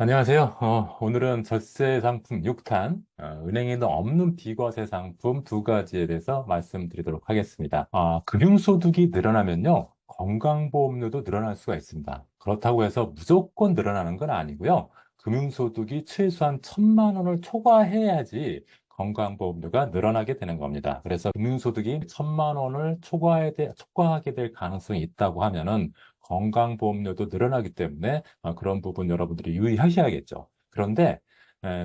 안녕하세요. 오늘은 절세 상품 6탄, 은행에는 없는 비과세 상품 두 가지에 대해서 말씀드리도록 하겠습니다. 금융소득이 늘어나면요, 건강보험료도 늘어날 수가 있습니다. 그렇다고 해서 무조건 늘어나는 건 아니고요. 금융소득이 최소한 1,000만 원을 초과해야지 건강보험료가 늘어나게 되는 겁니다. 그래서 금융소득이 1,000만 원을 초과하게 될 가능성이 있다고 하면은 건강보험료도 늘어나기 때문에 그런 부분 여러분들이 유의하셔야겠죠. 그런데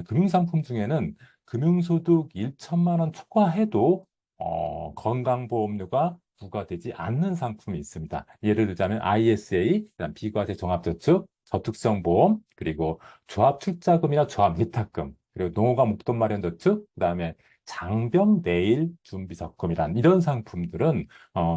금융상품 중에는 금융소득 1천만 원 초과해도 건강보험료가 부과되지 않는 상품이 있습니다. 예를 들자면 ISA, 그다음 비과세 종합저축, 저축성보험, 그리고 조합출자금이나 조합예탁금, 그리고 농어가 목돈 마련저축, 그다음에 장병 내일 준비적금이란 이런 상품들은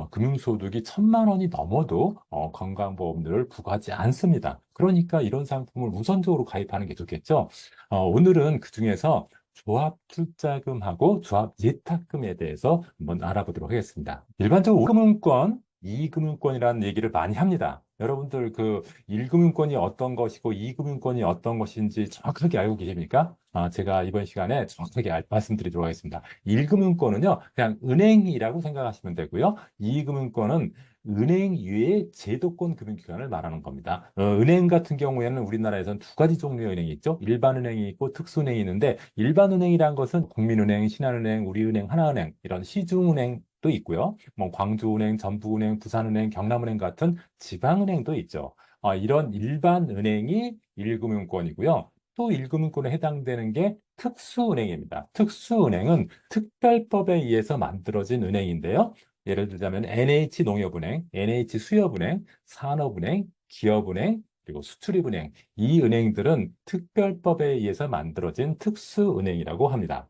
금융소득이 1,000만 원이 넘어도 건강보험료를 부과하지 않습니다. 그러니까 이런 상품을 우선적으로 가입하는 게 좋겠죠. 오늘은 그중에서 조합출자금하고 조합예탁금에 대해서 한번 알아보도록 하겠습니다. 일반적으로 1금융권, 2금융권이라는 얘기를 많이 합니다. 여러분들 그 1금융권이 어떤 것이고 2금융권이 어떤 것인지 정확하게 알고 계십니까? 제가 이번 시간에 정확하게 말씀드리도록 하겠습니다. 1금융권은요, 그냥 은행이라고 생각하시면 되고요. 2금융권은 은행 이외의 제도권 금융기관을 말하는 겁니다. 은행 같은 경우에는 우리나라에서는 두 가지 종류의 은행이 있죠. 일반은행이 있고 특수은행이 있는데, 일반은행이란 것은 국민은행, 신한은행, 우리은행, 하나은행, 이런 시중은행도 있고요. 뭐 광주은행, 전북은행, 부산은행, 경남은행 같은 지방은행도 있죠. 이런 일반 은행이 1금융권이고요. 또 1금융권에 해당되는 게 특수은행입니다. 특수은행은 특별법에 의해서 만들어진 은행인데요. 예를 들자면 NH농협은행, NH수협은행, 산업은행, 기업은행, 그리고 수출입은행. 이 은행들은 특별법에 의해서 만들어진 특수은행이라고 합니다.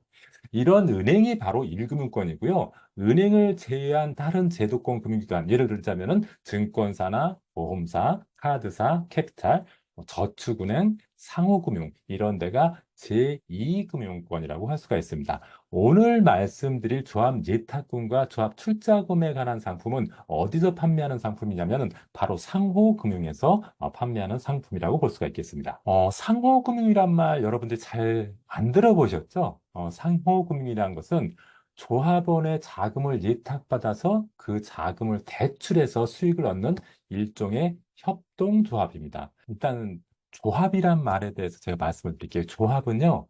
이런 은행이 바로 1금융권이고요. 은행을 제외한 다른 제도권 금융기관, 예를 들자면은 증권사나 보험사, 카드사, 캐피탈, 저축은행, 상호금융 이런 데가 제2금융권이라고 할 수가 있습니다. 오늘 말씀드릴 조합예탁금과 조합출자금에 관한 상품은 어디서 판매하는 상품이냐면 바로 상호금융에서 판매하는 상품이라고 볼 수가 있겠습니다. 상호금융이란 말 여러분들 잘 안 들어보셨죠? 상호금융이란 것은 조합원의 자금을 예탁받아서 그 자금을 대출해서 수익을 얻는 일종의 협동조합입니다. 일단 조합이란 말에 대해서 제가 말씀을 드릴게요. 조합은요,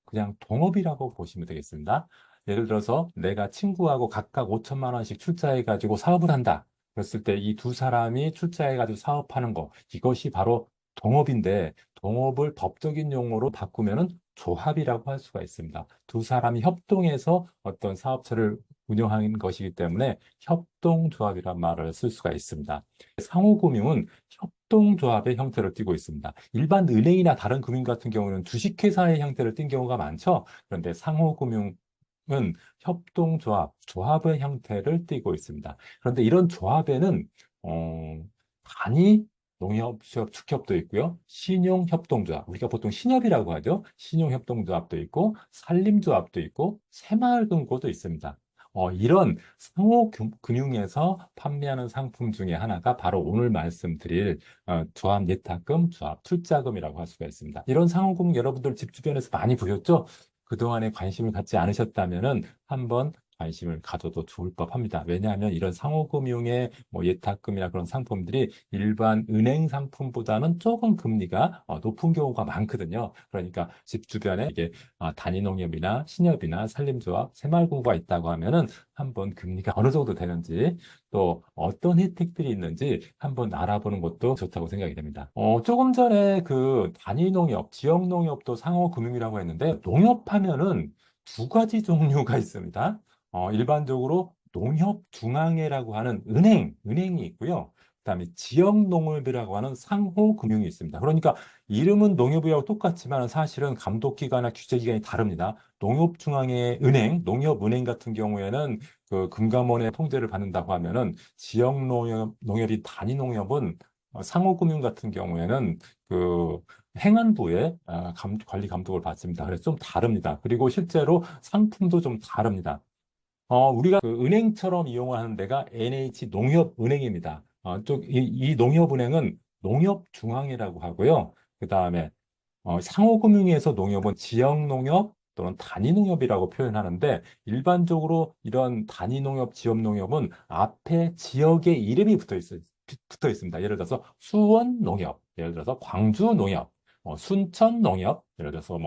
그냥 동업이라고 보시면 되겠습니다. 예를 들어서 내가 친구하고 각각 5천만 원씩 출자해가지고 사업을 한다. 그랬을 때 이 두 사람이 출자해가지고 사업하는 거, 이것이 바로 동업인데, 동업을 법적인 용어로 바꾸면은 조합이라고 할 수가 있습니다. 두 사람이 협동해서 어떤 사업체를 운영하는 것이기 때문에 협동조합이란 말을 쓸 수가 있습니다. 상호금융은 협동조합의 형태를 띠고 있습니다. 일반 은행이나 다른 금융 같은 경우는 주식회사의 형태를 띈 경우가 많죠. 그런데 상호금융은 협동조합, 조합의 형태를 띠고 있습니다. 그런데 이런 조합에는 단위 농협, 축협도 있고요. 신용협동조합, 우리가 보통 신협이라고 하죠. 신용협동조합도 있고, 산림조합도 있고, 새마을금고도 있습니다. 이런 상호금융에서 판매하는 상품 중에 하나가 바로 오늘 말씀드릴 조합예탁금, 조합출자금이라고 할 수가 있습니다. 이런 상호금융 여러분들 집 주변에서 많이 보셨죠? 그동안에 관심을 갖지 않으셨다면은 한번 관심을 가져도 좋을 법합니다. 왜냐하면 이런 상호금융의 뭐 예탁금이나 그런 상품들이 일반 은행 상품보다는 조금 금리가 높은 경우가 많거든요. 그러니까 집 주변에 이게 단위농협이나 신협이나 산림조합, 새마을금고가 있다고 하면은 한번 금리가 어느 정도 되는지 또 어떤 혜택들이 있는지 한번 알아보는 것도 좋다고 생각이 됩니다. 조금 전에 그 단위농협, 지역농협도 상호금융이라고 했는데 농협하면은 두 가지 종류가 있습니다. 일반적으로 농협중앙회라고 하는 은행이 있고요. 그다음에 지역농협이라고 하는 상호금융이 있습니다. 그러니까 이름은 농협이라고 똑같지만 사실은 감독기관이나 규제기관이 다릅니다. 농협중앙회 은행, 농협은행 같은 경우에는 그 금감원의 통제를 받는다고 하면은 지역농협이 단위농협은 상호금융 같은 경우에는 그 행안부의 관리 감독을 받습니다. 그래서 좀 다릅니다. 그리고 실제로 상품도 좀 다릅니다. 우리가 그 은행처럼 이용하는 데가 NH농협은행입니다. 이 농협은행은 농협중앙이라고 하고요. 그 다음에 상호금융에서 농협은 지역농협 또는 단위농협이라고 표현하는데 일반적으로 이런 단위농협, 지역농협은 앞에 지역의 이름이 붙어 있습니다. 예를 들어서 수원농협, 예를 들어서 광주농협, 순천농협, 예를 들어서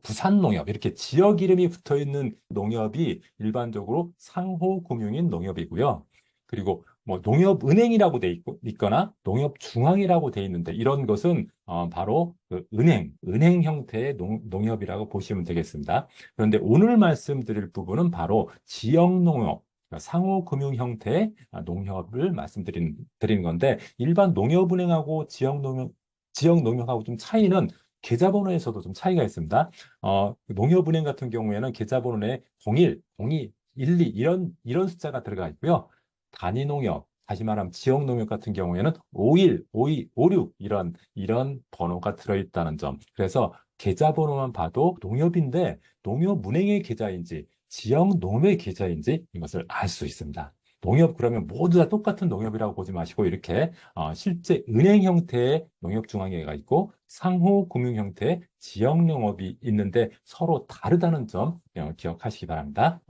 부산농협 이렇게 지역 이름이 붙어 있는 농협이 일반적으로 상호금융인 농협이고요. 그리고 농협은행이라고 있거나 농협중앙이라고 돼 있는데 이런 것은 바로 그 은행 형태의 농협이라고 보시면 되겠습니다. 그런데 오늘 말씀드릴 부분은 바로 지역농협, 그러니까 상호금융 형태의 농협을 드리는 건데 일반 농협은행하고 지역농협하고 좀 차이는 계좌번호에서도 좀 차이가 있습니다. 농협은행 같은 경우에는 계좌번호에 01, 02, 12 이런 숫자가 들어가 있고요. 단위농협, 다시 말하면 지역농협 같은 경우에는 51, 52, 56 이런 번호가 들어있다는 점. 그래서 계좌번호만 봐도 농협인데 농협은행의 계좌인지 지역농협의 계좌인지 이것을 알 수 있습니다. 농협 그러면 모두 다 똑같은 농협이라고 보지 마시고 이렇게 실제 은행 형태의 농협중앙회가 있고 상호금융 형태의 지역농협이 있는데 서로 다르다는 점 기억하시기 바랍니다.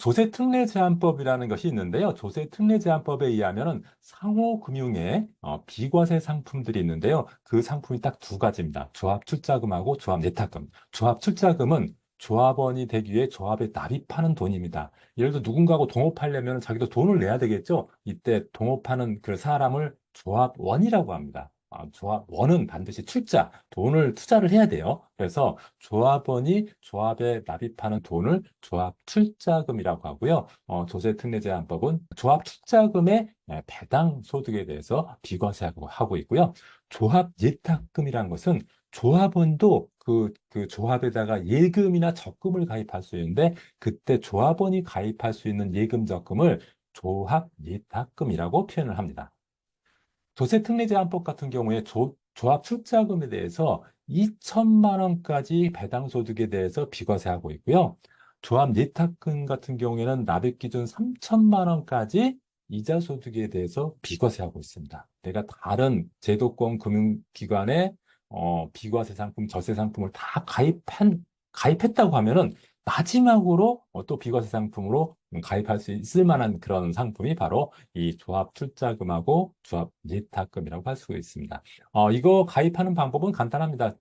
조세특례제한법이라는 것이 있는데요. 조세특례제한법에 의하면은 상호금융의 비과세 상품들이 있는데요. 그 상품이 딱 두 가지입니다. 조합출자금하고 조합예탁금. 조합출자금은 조합원이 되기 위해 조합에 납입하는 돈입니다. 예를 들어 누군가하고 동업하려면 자기도 돈을 내야 되겠죠. 이때 동업하는 그 사람을 조합원이라고 합니다. 조합원은 반드시 돈을 투자를 해야 돼요. 그래서 조합원이 조합에 납입하는 돈을 조합 출자금이라고 하고요. 조세특례제한법은 조합 출자금의 배당 소득에 대해서 비과세하고 하고 있고요. 조합 예탁금이라는 것은 조합원도 그 조합에다가 예금이나 적금을 가입할 수 있는데 그때 조합원이 가입할 수 있는 예금 적금을 조합 예탁금이라고 표현을 합니다. 조세특례제한법 같은 경우에 조합 출자금에 대해서 2천만 원까지 배당 소득에 대해서 비과세하고 있고요. 조합 예탁금 같은 경우에는 납입 기준 3천만 원까지 이자 소득에 대해서 비과세하고 있습니다. 내가 다른 제도권 금융기관에 비과세 상품, 저세 상품을 다 가입했다고 하면은 마지막으로 또 비과세 상품으로 가입할 수 있을 만한 그런 상품이 바로 이 조합 출자금하고 조합 예탁금이라고 할 수 있습니다. 이거 가입하는 방법은 간단합니다.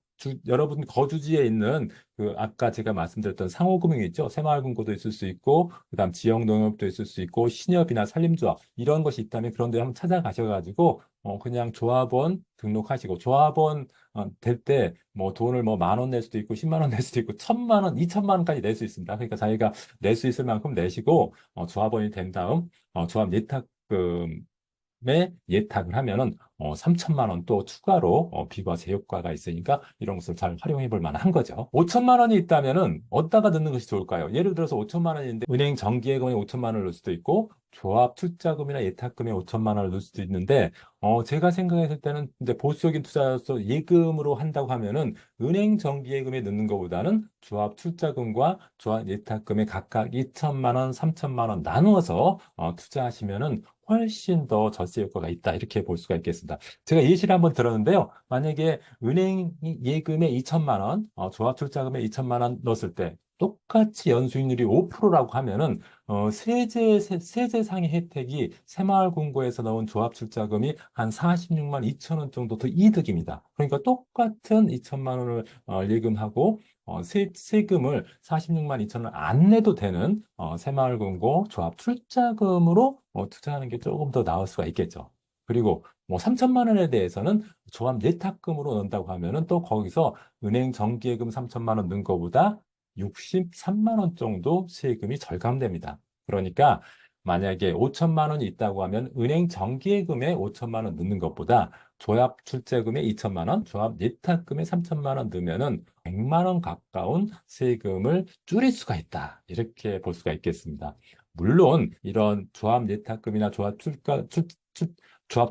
여러분 거주지에 있는 그 아까 제가 말씀드렸던 상호금융이 있죠. 새마을금고도 있을 수 있고 그다음 지역농협도 있을 수 있고 신협이나 산림조합 이런 것이 있다면 그런 데 한번 찾아가셔가지고 그냥 조합원 등록하시고 조합원 될 때 뭐 돈을 뭐 만 원 낼 수도 있고 10만 원 낼 수도 있고 1,000만 원, 2천만 원까지 낼 수 있습니다. 그러니까 자기가 낼 수 있을 만큼 내시고 조합원이 된 다음 조합 예탁금에 예탁을 하면은 3천만 원 또 추가로 비과세 효과가 있으니까 이런 것을 잘 활용해 볼 만한 거죠. 5천만 원이 있다면은 어디다가 넣는 것이 좋을까요? 예를 들어서 5천만 원인데 은행 정기예금에 5천만 원을 넣을 수도 있고 조합 출자금이나 예탁금에 5천만 원을 넣을 수도 있는데 제가 생각했을 때는 이제 보수적인 투자로서 예금으로 한다고 하면은 은행 정기예금에 넣는 것보다는 조합 출자금과 조합 예탁금에 각각 2천만 원, 3천만 원 나누어서 투자하시면은 훨씬 더 절세 효과가 있다. 이렇게 볼 수가 있겠습니다. 제가 예시를 한번 들었는데요. 만약에 은행 예금에 2천만 원, 조합 출자금에 2천만 원 넣었을 때 똑같이 연수익률이 5%라고 하면은 세제상의 혜택이 새마을금고에서 넣은 조합 출자금이 한 46만 2천 원 정도 더 이득입니다. 그러니까 똑같은 2천만 원을 예금하고 세금을 46만 2천 원 안 내도 되는 새마을금고 조합 출자금으로 투자하는 게 조금 더 나을 수가 있겠죠. 그리고 3천만 원에 대해서는 조합 예탁금으로 넣는다고 하면은 또 거기서 은행 정기예금 3천만 원 넣은 거보다 63만 원 정도 세금이 절감됩니다. 그러니까 만약에 5천만 원이 있다고 하면 은행 정기예금에 5천만 원 넣는 것보다 조합 출자금에 2천만 원, 조합 예탁금에 3천만 원 넣으면은 100만 원 가까운 세금을 줄일 수가 있다. 이렇게 볼 수가 있겠습니다. 물론 이런 조합 예탁금이나 조합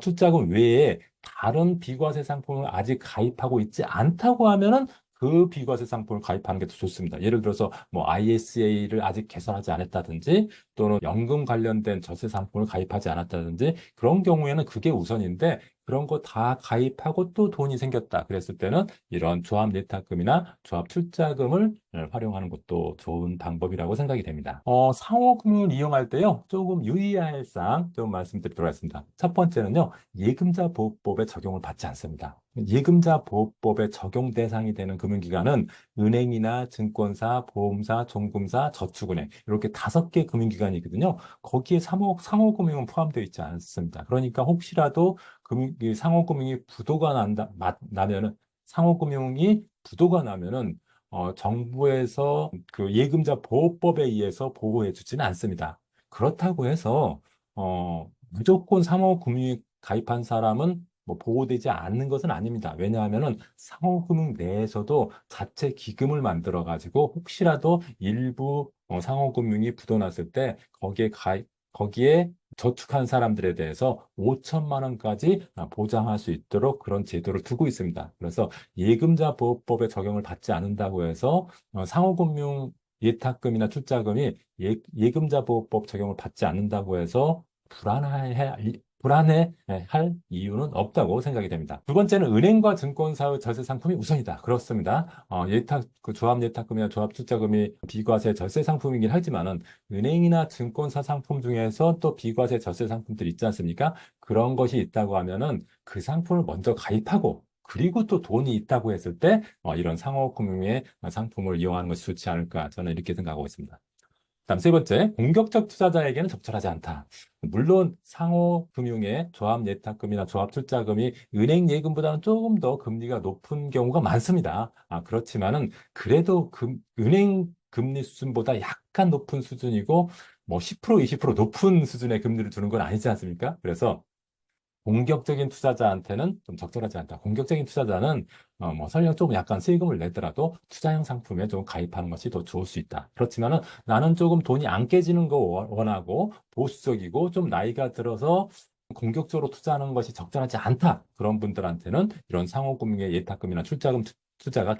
출자금 외에 다른 비과세 상품을 아직 가입하고 있지 않다고 하면은 그 비과세 상품을 가입하는 게 더 좋습니다. 예를 들어서 뭐 ISA를 아직 개설하지 않았다든지 또는 연금 관련된 저세 상품을 가입하지 않았다든지 그런 경우에는 그게 우선인데 그런 거 다 가입하고 또 돈이 생겼다. 그랬을 때는 이런 조합 예탁금이나 조합 출자금을 활용하는 것도 좋은 방법이라고 생각이 됩니다. 상호금융을 이용할 때요, 조금 유의할 사항 좀 말씀드리도록 하겠습니다. 첫 번째는요, 예금자 보호법에 적용을 받지 않습니다. 예금자 보호법에 적용 대상이 되는 금융기관은 은행이나 증권사, 보험사, 종금사, 저축은행 이렇게 5개 금융기관이거든요. 거기에 상호금융은 포함되어 있지 않습니다. 그러니까 혹시라도 이 상호금융이 부도가 나면은 상호금융이 부도가 나면은 정부에서 그 예금자 보호법에 의해서 보호해 주지는 않습니다. 그렇다고 해서 무조건 상호금융에 가입한 사람은 뭐 보호되지 않는 것은 아닙니다. 왜냐하면은 상호금융 내에서도 자체 기금을 만들어 가지고 혹시라도 일부 상호금융이 부도났을 때 거기에 저축한 사람들에 대해서 5천만 원까지 보장할 수 있도록 그런 제도를 두고 있습니다. 그래서 예금자 보호법에 적용을 받지 않는다고 해서 상호금융 예탁금이나 출자금이 예금자 보호법 적용을 받지 않는다고 해서 불안해할 이유는 없다고 생각이 됩니다. 두 번째는 은행과 증권사의 절세 상품이 우선이다. 그렇습니다. 그 조합 예탁금이나 조합 출자금이 비과세 절세 상품이긴 하지만은 은행이나 증권사 상품 중에서 또 비과세 절세 상품들이 있지 않습니까? 그런 것이 있다고 하면은 그 상품을 먼저 가입하고 그리고 또 돈이 있다고 했을 때 이런 상호금융의 상품을 이용하는 것이 좋지 않을까 저는 이렇게 생각하고 있습니다. 다음 세 번째, 공격적 투자자에게는 적절하지 않다. 물론 상호금융의 조합 예탁금이나 조합 출자금이 은행 예금보다는 조금 더 금리가 높은 경우가 많습니다. 그렇지만은 그래도 은행 금리 수준보다 약간 높은 수준이고 뭐 10%, 20% 높은 수준의 금리를 주는 건 아니지 않습니까? 그래서 공격적인 투자자한테는 좀 적절하지 않다. 공격적인 투자자는 뭐 설령 조금 약간 세금을 내더라도 투자형 상품에 좀 가입하는 것이 더 좋을 수 있다. 그렇지만은 나는 조금 돈이 안 깨지는 거 원하고 보수적이고 좀 나이가 들어서 공격적으로 투자하는 것이 적절하지 않다. 그런 분들한테는 이런 상호금융의 예탁금이나 출자금 투자가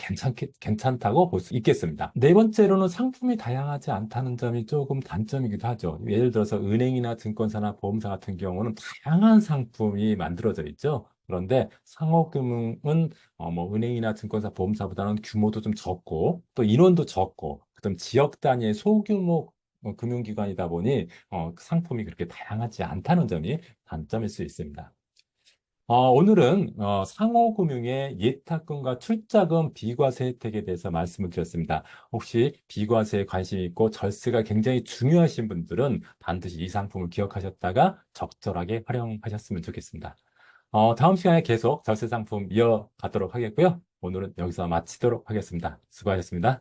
괜찮다고 볼 수 있겠습니다. 네 번째로는 상품이 다양하지 않다는 점이 조금 단점이기도 하죠. 예를 들어서 은행이나 증권사나 보험사 같은 경우는 다양한 상품이 만들어져 있죠. 그런데 상호금융은 뭐 은행이나 증권사, 보험사보다는 규모도 좀 적고 또 인원도 적고 그다음 지역 단위의 소규모 금융기관이다 보니 상품이 그렇게 다양하지 않다는 점이 단점일 수 있습니다. 오늘은 상호금융의 예탁금과 출자금 비과세 혜택에 대해서 말씀을 드렸습니다. 혹시 비과세에 관심이 있고 절세가 굉장히 중요하신 분들은 반드시 이 상품을 기억하셨다가 적절하게 활용하셨으면 좋겠습니다. 다음 시간에 계속 절세 상품 이어가도록 하겠고요. 오늘은 여기서 마치도록 하겠습니다. 수고하셨습니다.